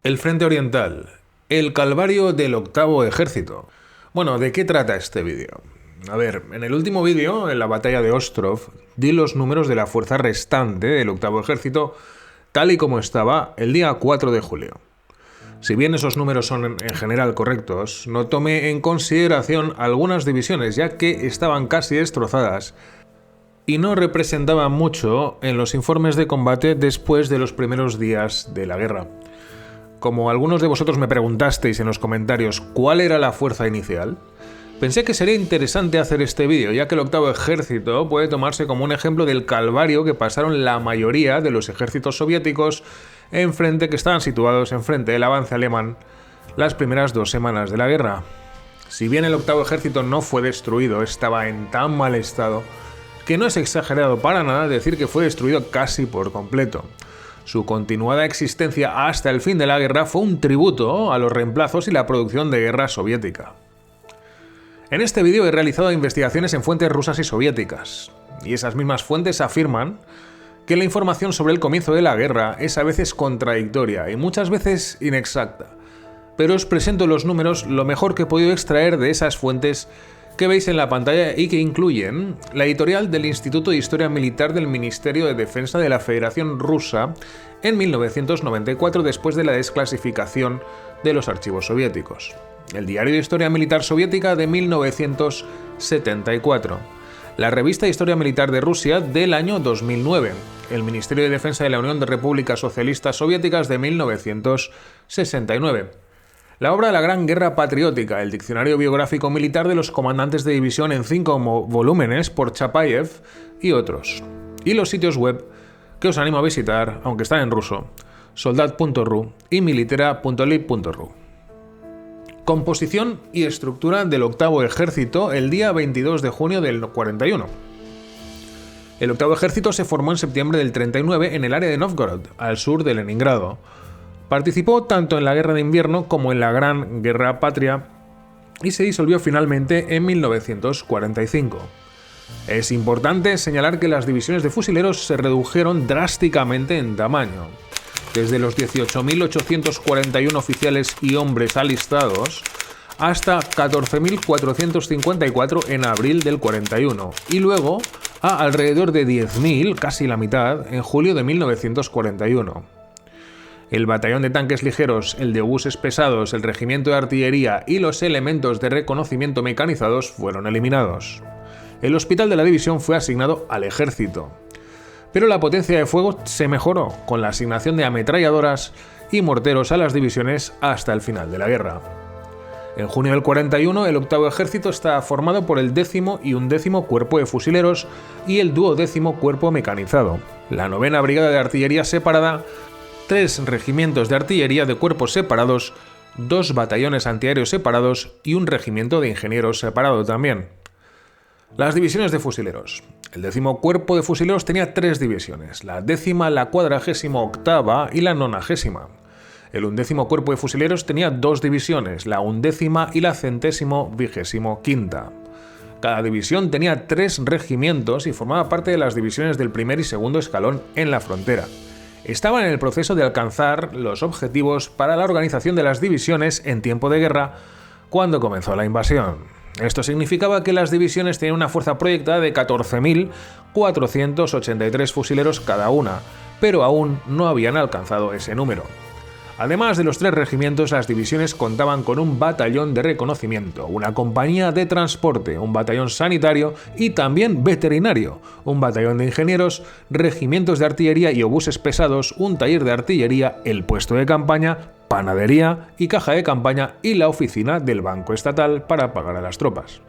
El Frente Oriental. El calvario del octavo ejército. Bueno, ¿de qué trata este vídeo? A ver, en el último vídeo, en la batalla de Ostrov, di los números de la fuerza restante del octavo ejército tal y como estaba el día 4 de julio. Si bien esos números son en general correctos, no tomé en consideración algunas divisiones, ya que estaban casi destrozadas y no representaban mucho en los informes de combate después de los primeros días de la guerra. Como algunos de vosotros me preguntasteis en los comentarios cuál era la fuerza inicial, pensé que sería interesante hacer este vídeo, ya que el octavo ejército puede tomarse como un ejemplo del calvario que pasaron la mayoría de los ejércitos soviéticos que estaban situados enfrente del avance alemán las primeras 2 semanas de la guerra. Si bien el octavo ejército no fue destruido, estaba en tan mal estado que no es exagerado para nada decir que fue destruido casi por completo. Su continuada existencia hasta el fin de la guerra fue un tributo a los reemplazos y la producción de guerra soviética. En este vídeo he realizado investigaciones en fuentes rusas y soviéticas, y esas mismas fuentes afirman que la información sobre el comienzo de la guerra es a veces contradictoria y muchas veces inexacta, pero os presento los números lo mejor que he podido extraer de esas fuentes que veis en la pantalla y que incluyen la editorial del Instituto de Historia Militar del Ministerio de Defensa de la Federación Rusa en 1994 después de la desclasificación de los archivos soviéticos, el Diario de Historia Militar Soviética de 1974, la Revista de Historia Militar de Rusia del año 2009, el Ministerio de Defensa de la Unión de Repúblicas Socialistas Soviéticas de 1969, la obra La Gran Guerra Patriótica, el diccionario biográfico militar de los comandantes de división en 5 volúmenes por Chapayev y otros, y los sitios web que os animo a visitar, aunque están en ruso, soldat.ru y militera.lib.ru. Composición y estructura del octavo ejército el día 22 de junio del 41. El octavo ejército se formó en septiembre del 39 en el área de Novgorod, al sur de Leningrado. Participó tanto en la Guerra de Invierno como en la Gran Guerra Patria y se disolvió finalmente en 1945. Es importante señalar que las divisiones de fusileros se redujeron drásticamente en tamaño. Desde los 18.841 oficiales y hombres alistados hasta 14.454 en abril del 41 y luego a alrededor de 10.000, casi la mitad, en julio de 1941. El batallón de tanques ligeros, el de obuses pesados, el regimiento de artillería y los elementos de reconocimiento mecanizados fueron eliminados. El hospital de la división fue asignado al ejército, pero la potencia de fuego se mejoró con la asignación de ametralladoras y morteros a las divisiones hasta el final de la guerra. En junio del 41, el octavo ejército está formado por el 10º y 11º cuerpo de fusileros y el 12º cuerpo mecanizado, la 9ª brigada de artillería separada, 3 regimientos de artillería de cuerpos separados, 2 batallones antiaéreos separados y un regimiento de ingenieros separado también. Las divisiones de fusileros. El 10º cuerpo de fusileros tenía 3 divisiones, la 10ª, la 48ª y la 90ª. El 11º cuerpo de fusileros tenía 2 divisiones, la 11ª y la 125ª. Cada división tenía 3 regimientos y formaba parte de las divisiones del primer y segundo escalón en la frontera. Estaban en el proceso de alcanzar los objetivos para la organización de las divisiones en tiempo de guerra cuando comenzó la invasión. Esto significaba que las divisiones tenían una fuerza proyectada de 14.483 fusileros cada una, pero aún no habían alcanzado ese número. Además de los 3 regimientos, las divisiones contaban con un batallón de reconocimiento, una compañía de transporte, un batallón sanitario y también veterinario, un batallón de ingenieros, regimientos de artillería y obuses pesados, un taller de artillería, el puesto de campaña, panadería y caja de campaña y la oficina del Banco Estatal para pagar a las tropas.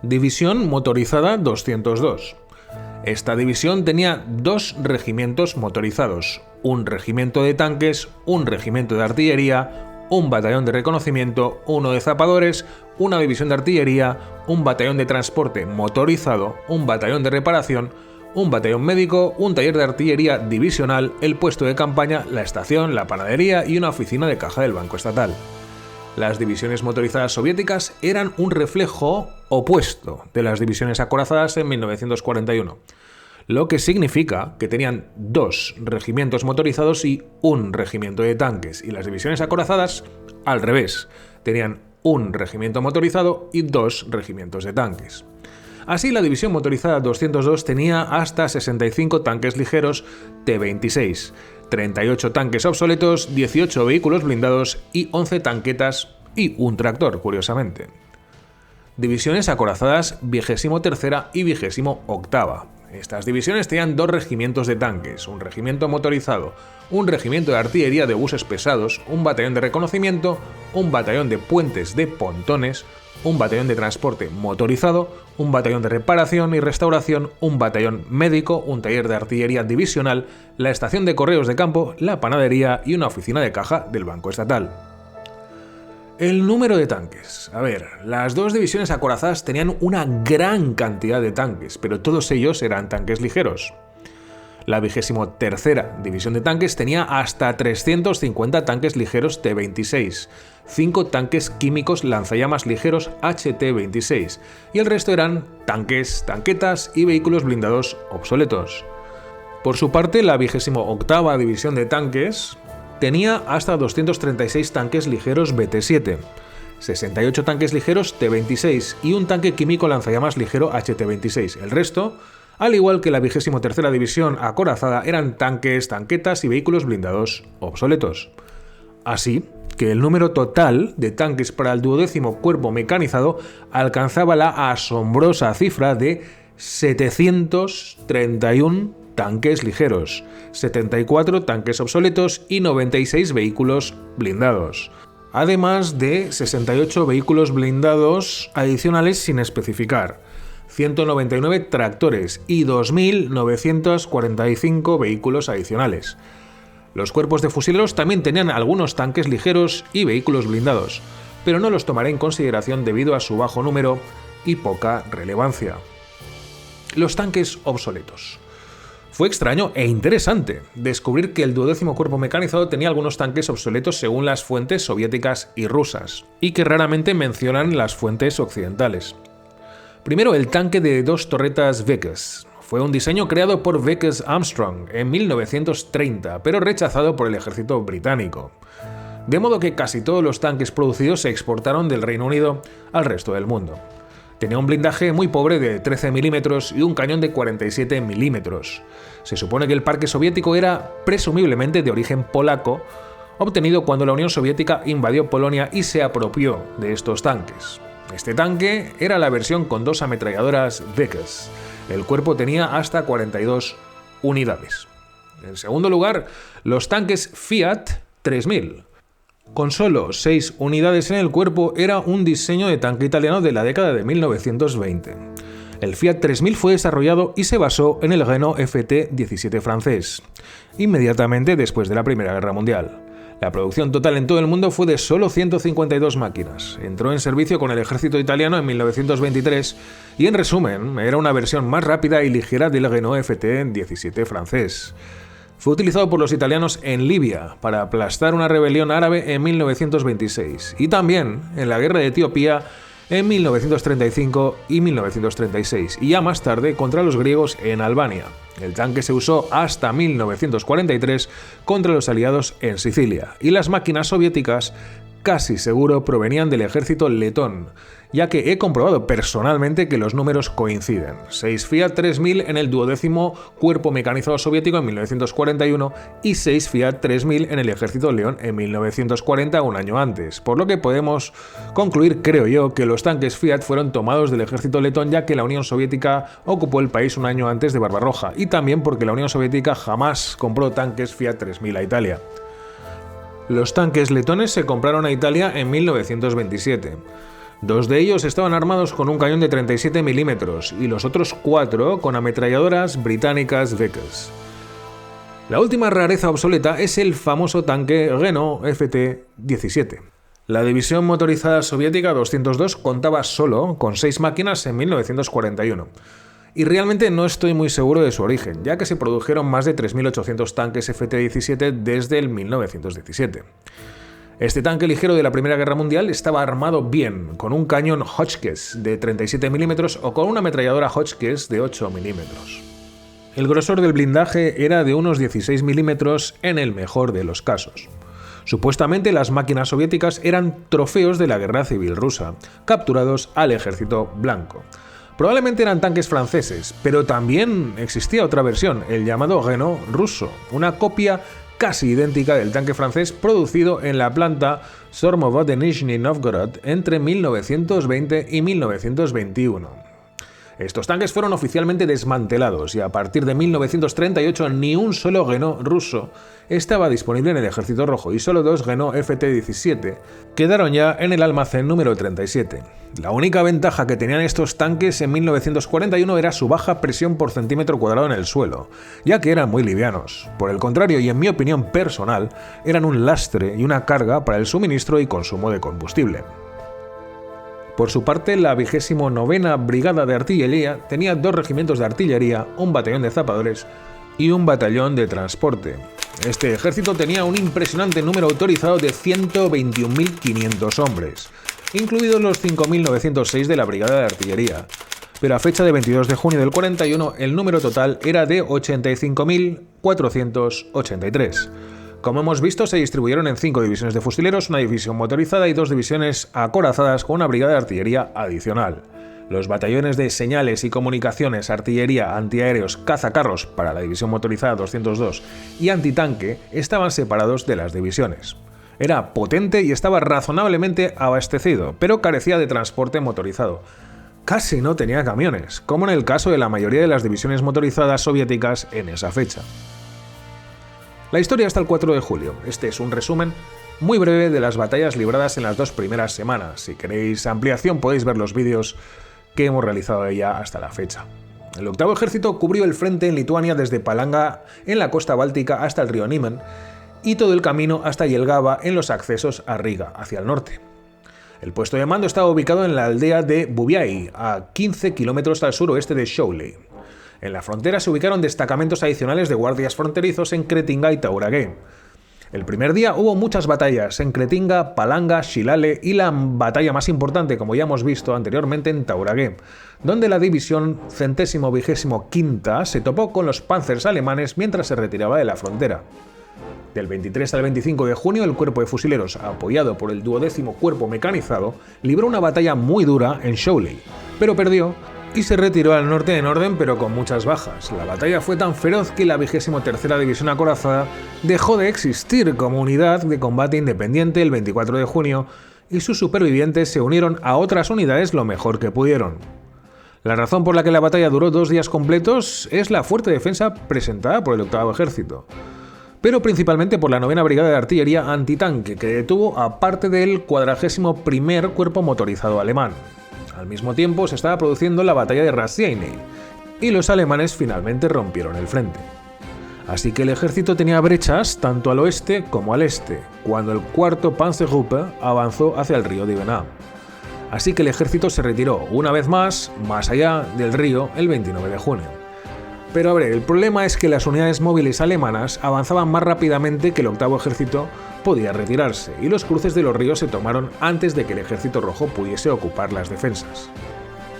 División motorizada 202. Esta división tenía 2 regimientos motorizados, un regimiento de tanques, un regimiento de artillería, un batallón de reconocimiento, uno de zapadores, una división de artillería, un batallón de transporte motorizado, un batallón de reparación, un batallón médico, un taller de artillería divisional, el puesto de campaña, la estación, la panadería y una oficina de caja del Banco Estatal. Las divisiones motorizadas soviéticas eran un reflejo opuesto de las divisiones acorazadas en 1941. lo que significa que tenían 2 regimientos motorizados y 1 regimiento de tanques, y las divisiones acorazadas al revés, tenían 1 regimiento motorizado y 2 regimientos de tanques. Así, la división motorizada 202 tenía hasta 65 tanques ligeros T-26, 38 tanques obsoletos, 18 vehículos blindados y 11 tanquetas y 1 tractor, curiosamente. Divisiones acorazadas 23ª y 28ª. Estas divisiones tenían 2 regimientos de tanques, 1 regimiento motorizado, 1 regimiento de artillería de buses pesados, 1 batallón de reconocimiento, 1 batallón de puentes de pontones, 1 batallón de transporte motorizado, 1 batallón de reparación y restauración, 1 batallón médico, 1 taller de artillería divisional, la estación de correos de campo, la panadería y una oficina de caja del Banco Estatal. El número de tanques. A ver, las 2 divisiones acorazadas tenían una gran cantidad de tanques, pero todos ellos eran tanques ligeros. La 23ª División de Tanques tenía hasta 350 tanques ligeros T-26, 5 tanques químicos lanzallamas ligeros HT-26, y el resto eran tanques, tanquetas y vehículos blindados obsoletos. Por su parte, la 28ª División de Tanques tenía hasta 236 tanques ligeros BT-7, 68 tanques ligeros T-26 y 1 tanque químico lanzallamas ligero HT-26. El resto, al igual que la 23ª División acorazada, eran tanques, tanquetas y vehículos blindados obsoletos. Así que el número total de tanques para el 12º Cuerpo Mecanizado alcanzaba la asombrosa cifra de 731 tanques ligeros, 74 tanques obsoletos y 96 vehículos blindados, además de 68 vehículos blindados adicionales sin especificar, 199 tractores y 2.945 vehículos adicionales. Los cuerpos de fusileros también tenían algunos tanques ligeros y vehículos blindados, pero no los tomaré en consideración debido a su bajo número y poca relevancia. Los tanques obsoletos. Fue extraño e interesante descubrir que el 12º Cuerpo Mecanizado tenía algunos tanques obsoletos según las fuentes soviéticas y rusas, y que raramente mencionan las fuentes occidentales. Primero, el tanque de 2 torretas Vickers. Fue un diseño creado por Vickers Armstrong en 1930, pero rechazado por el ejército británico. De modo que casi todos los tanques producidos se exportaron del Reino Unido al resto del mundo. Tenía un blindaje muy pobre de 13 milímetros y un cañón de 47 milímetros. Se supone que el parque soviético era presumiblemente de origen polaco, obtenido cuando la Unión Soviética invadió Polonia y se apropió de estos tanques. Este tanque era la versión con 2 ametralladoras Vickers. El cuerpo tenía hasta 42 unidades. En segundo lugar, los tanques Fiat 3000. Con solo 6 unidades en el cuerpo, era un diseño de tanque italiano de la década de 1920. El Fiat 3000 fue desarrollado y se basó en el Renault FT-17 francés, inmediatamente después de la Primera Guerra Mundial. La producción total en todo el mundo fue de solo 152 máquinas. Entró en servicio con el ejército italiano en 1923 y, en resumen, era una versión más rápida y ligera del Renault FT-17 francés. Fue utilizado por los italianos en Libia para aplastar una rebelión árabe en 1926 y también en la guerra de Etiopía en 1935 y 1936, y ya más tarde contra los griegos en Albania. El tanque se usó hasta 1943 contra los aliados en Sicilia, y las máquinas soviéticas casi seguro provenían del ejército letón, ya que he comprobado personalmente que los números coinciden. 6 Fiat 3000 en el 12º Cuerpo Mecanizado Soviético en 1941 y 6 Fiat 3000 en el ejército león en 1940, un año antes, por lo que podemos concluir, creo yo, que los tanques Fiat fueron tomados del ejército letón, ya que la Unión Soviética ocupó el país un año antes de Barbarroja, y también porque la Unión Soviética jamás compró tanques Fiat 3000 a Italia. Los tanques letones se compraron a Italia en 1927. 2 de ellos estaban armados con un cañón de 37 milímetros y los otros 4 con ametralladoras británicas Vickers. La última rareza obsoleta es el famoso tanque Renault FT-17. La división motorizada soviética 202 contaba solo con 6 máquinas en 1941. Y realmente no estoy muy seguro de su origen, ya que se produjeron más de 3.800 tanques FT-17 desde el 1917. Este tanque ligero de la Primera Guerra Mundial estaba armado bien, con un cañón Hotchkiss de 37 mm o con una ametralladora Hotchkiss de 8 mm. El grosor del blindaje era de unos 16 milímetros en el mejor de los casos. Supuestamente las máquinas soviéticas eran trofeos de la guerra civil rusa, capturados al ejército blanco. Probablemente eran tanques franceses, pero también existía otra versión, el llamado Renault ruso, una copia casi idéntica del tanque francés producido en la planta Sormovo de Nizhny Novgorod entre 1920 y 1921. Estos tanques fueron oficialmente desmantelados y a partir de 1938 ni un solo Renault ruso estaba disponible en el Ejército Rojo y solo 2 Renault FT-17 quedaron ya en el almacén número 37. La única ventaja que tenían estos tanques en 1941 era su baja presión por centímetro cuadrado en el suelo, ya que eran muy livianos. Por el contrario, y en mi opinión personal, eran un lastre y una carga para el suministro y consumo de combustible. Por su parte, la 29ª Brigada de Artillería tenía 2 regimientos de artillería, un batallón de zapadores y un batallón de transporte. Este ejército tenía un impresionante número autorizado de 121.500 hombres, incluidos los 5.906 de la Brigada de Artillería, pero a fecha de 22 de junio del 41 el número total era de 85.483. Como hemos visto, se distribuyeron en 5 divisiones de fusileros, una división motorizada y 2 divisiones acorazadas con una brigada de artillería adicional. Los batallones de señales y comunicaciones, artillería, antiaéreos, cazacarros para la división motorizada 202 y antitanque estaban separados de las divisiones. Era potente y estaba razonablemente abastecido, pero carecía de transporte motorizado. Casi no tenía camiones, como en el caso de la mayoría de las divisiones motorizadas soviéticas en esa fecha. La historia hasta el 4 de julio. Este es un resumen muy breve de las batallas libradas en las 2 primeras semanas. Si queréis ampliación podéis ver los vídeos que hemos realizado de ella hasta la fecha. El octavo ejército cubrió el frente en Lituania desde Palanga en la costa báltica hasta el río Niemen y todo el camino hasta Jelgava en los accesos a Riga, hacia el norte. El puesto de mando estaba ubicado en la aldea de Bubiai, a 15 kilómetros al suroeste de Šiauliai. En la frontera se ubicaron destacamentos adicionales de guardias fronterizos en Kretinga y Tauragė. El primer día hubo muchas batallas en Kretinga, Palanga, Šilale y la batalla más importante, como ya hemos visto anteriormente, en Tauragė, donde la división 125ª se topó con los panzers alemanes mientras se retiraba de la frontera. Del 23 al 25 de junio, el cuerpo de fusileros, apoyado por el 12º cuerpo mecanizado, libró una batalla muy dura en Šiauliai, pero perdió y se retiró al norte en orden pero con muchas bajas. La batalla fue tan feroz que la 23ª División Acorazada dejó de existir como unidad de combate independiente el 24 de junio y sus supervivientes se unieron a otras unidades lo mejor que pudieron. La razón por la que la batalla duró 2 días completos es la fuerte defensa presentada por el octavo ejército, pero principalmente por la 9ª Brigada de Artillería Antitanque, que detuvo a parte del 41º Cuerpo Motorizado alemán. Al mismo tiempo se estaba produciendo la batalla de Radziecki, y los alemanes finalmente rompieron el frente. Así que el ejército tenía brechas tanto al oeste como al este, cuando el 4º Panzergruppe avanzó hacia el río Divená. Así que el ejército se retiró una vez más allá del río el 29 de junio. Pero a ver, el problema es que las unidades móviles alemanas avanzaban más rápidamente que el octavo ejército podía retirarse, y los cruces de los ríos se tomaron antes de que el ejército rojo pudiese ocupar las defensas.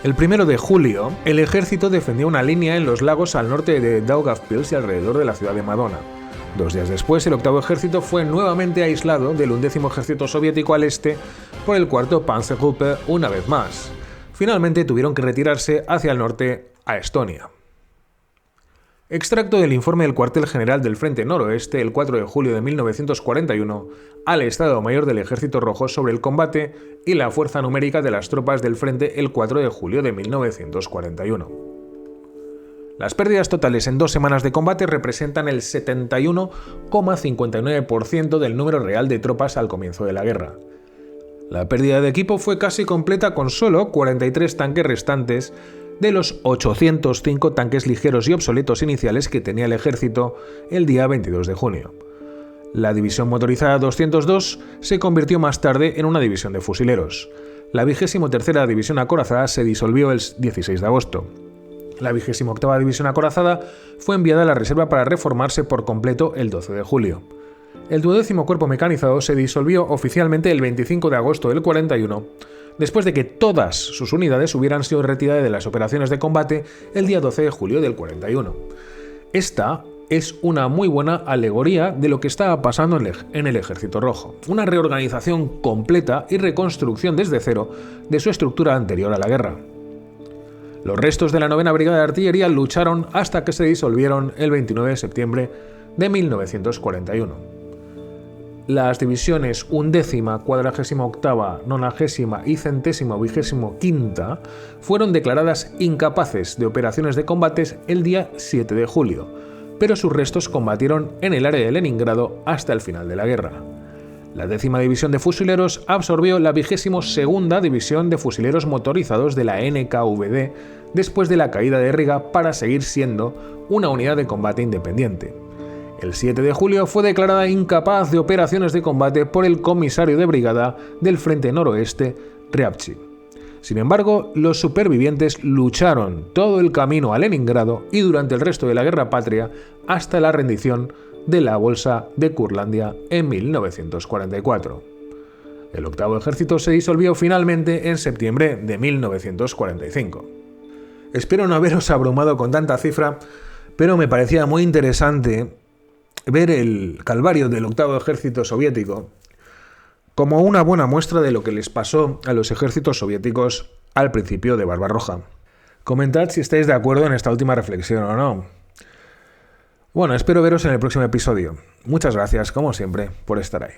El 1 de julio, el ejército defendió una línea en los lagos al norte de Daugavpils y alrededor de la ciudad de Madona. 2 días después, el octavo ejército fue nuevamente aislado del 11º ejército soviético al este por el 4º Panzergruppe una vez más. Finalmente tuvieron que retirarse hacia el norte a Estonia. Extracto del informe del cuartel general del Frente Noroeste el 4 de julio de 1941 al Estado Mayor del Ejército Rojo sobre el combate y la fuerza numérica de las tropas del frente el 4 de julio de 1941. Las pérdidas totales en 2 semanas de combate representan el 71,59% del número real de tropas al comienzo de la guerra. La pérdida de equipo fue casi completa con solo 43 tanques restantes de los 805 tanques ligeros y obsoletos iniciales que tenía el ejército el día 22 de junio. La división motorizada 202 se convirtió más tarde en una división de fusileros. La 23ª División Acorazada se disolvió el 16 de agosto. La 28ª División Acorazada fue enviada a la reserva para reformarse por completo el 12 de julio. El 12º Cuerpo Mecanizado se disolvió oficialmente el 25 de agosto del 41, después de que todas sus unidades hubieran sido retiradas de las operaciones de combate el día 12 de julio del 41. Esta es una muy buena alegoría de lo que estaba pasando en el Ejército Rojo, una reorganización completa y reconstrucción desde cero de su estructura anterior a la guerra. Los restos de la 9ª Brigada de Artillería lucharon hasta que se disolvieron el 29 de septiembre de 1941. Las divisiones 1ª, 48ª, 90ª y 125ª fueron declaradas incapaces de operaciones de combates el día 7 de julio, pero sus restos combatieron en el área de Leningrado hasta el final de la guerra. La 10ª División de Fusileros absorbió la 22ª División de Fusileros Motorizados de la NKVD después de la caída de Riga para seguir siendo una unidad de combate independiente. El 7 de julio fue declarada incapaz de operaciones de combate por el comisario de brigada del Frente Noroeste, Ryabchi. Sin embargo, los supervivientes lucharon todo el camino a Leningrado y durante el resto de la Guerra Patria hasta la rendición de la Bolsa de Curlandia en 1944. El 8º Ejército se disolvió finalmente en septiembre de 1945. Espero no haberos abrumado con tanta cifra, pero me parecía muy interesante ver el calvario del 8º Ejército soviético como una buena muestra de lo que les pasó a los ejércitos soviéticos al principio de Barbarroja. Comentad si estáis de acuerdo en esta última reflexión o no. Bueno, espero veros en el próximo episodio. Muchas gracias, como siempre, por estar ahí.